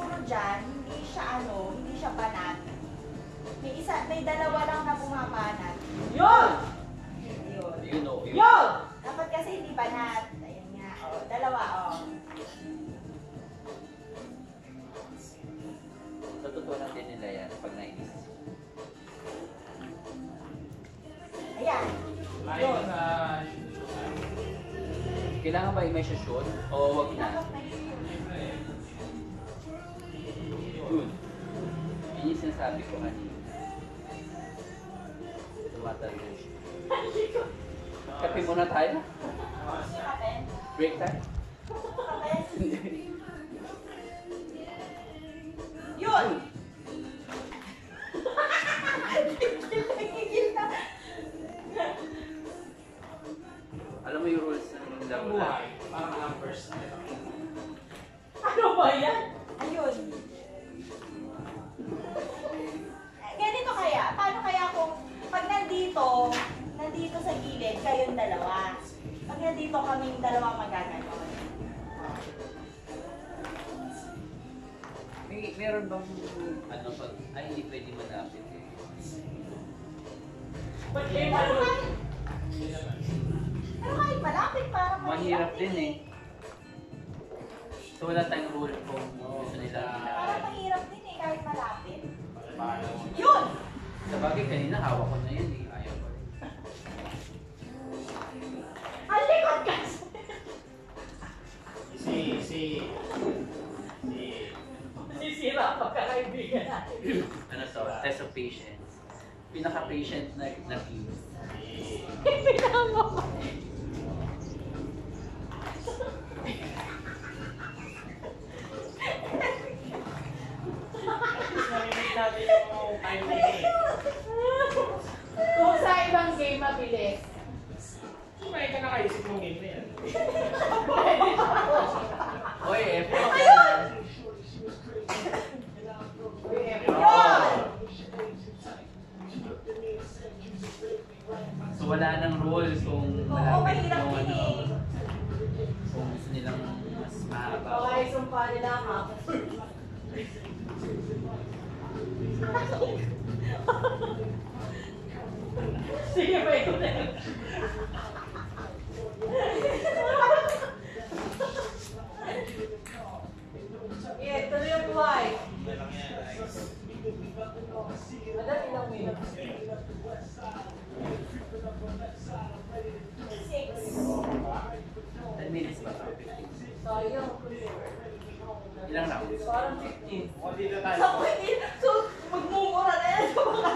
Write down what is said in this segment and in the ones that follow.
siguro dyan, hindi siya banat. May dalawa lang na bumabanat. Yun! Yun! Dapat kasi hindi banat. Ayan nga, dalawa, Natutunan din nila yan pag nainis. Ayan. Yun! Kailangan ba i-may shoot o wag na? Yun. Yun yung sinasabi ko kanina. Tumatalon siya. Kape muna tayo. Break time? Yun! Alam mo yung rules ng laro na? Parang numbers. Ano ba yan? Ayun. Ganito kaya? Paano kaya kung pag nandito sa gilid, kayong dalawa. Pag nandito kaming dalawa magaganon. Meron bang ano pag hindi pwede manapit eh? Pero kahit malapit, parang Mahirap din eh. So wala tayong rule kung gusto nila Parang mahirap din eh, kahit malapit. Paano? Yun! Sa bagay kanina hawak ko na yan eh. Ayaw ko rin. Ang likod kasi! Sisira ang pagkakaibigan natin. Ano to? Test of patience. Pinaka-patient na team. Pinamo ko. Narinig natin yung time limit. Kung sa ibang game mabilis. May ka nakaisip mong game na yan. Oy, effort ka Ayun! na. Yun! So wala nang rule kung Oo, malapit mahirap yung din eh. kung gusto nilang mas mahaba. Okay, sumpa nila ha. Sige ba ito na yun? Ito na yung buhay. Hindi lang yan. Madali lang mo yun. 10 minutes ba? 15. Sayang. Ilang rounds? Parang 15. O, dito tayo. So, magmumura na yan sa mga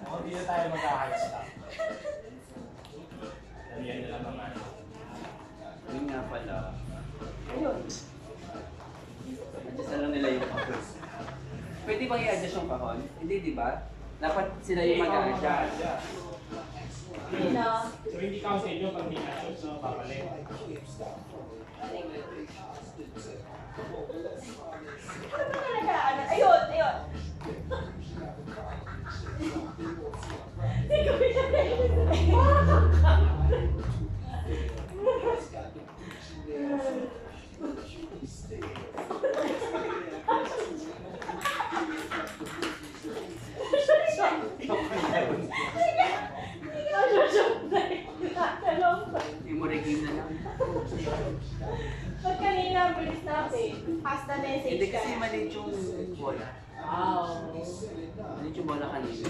O, dito tayo mag-high stop. Yan na lang naman. Yun nga pala. Ayun. Adjust na lang nila yung kahon. Pwede bang i-adjust yung kahon? Hindi, di ba? Dapat sila yung mag-adjust. Hindi na. So, hindi counted yun pag di-adjust, so babalik. Ano ba talaga? Ayun, ayun. Hindi ko I-regime na lang. Pag kanina, ang bilis natin. pass the message. Hindi kasi maliit yung bola. Wow. Maliit yung bola kanina.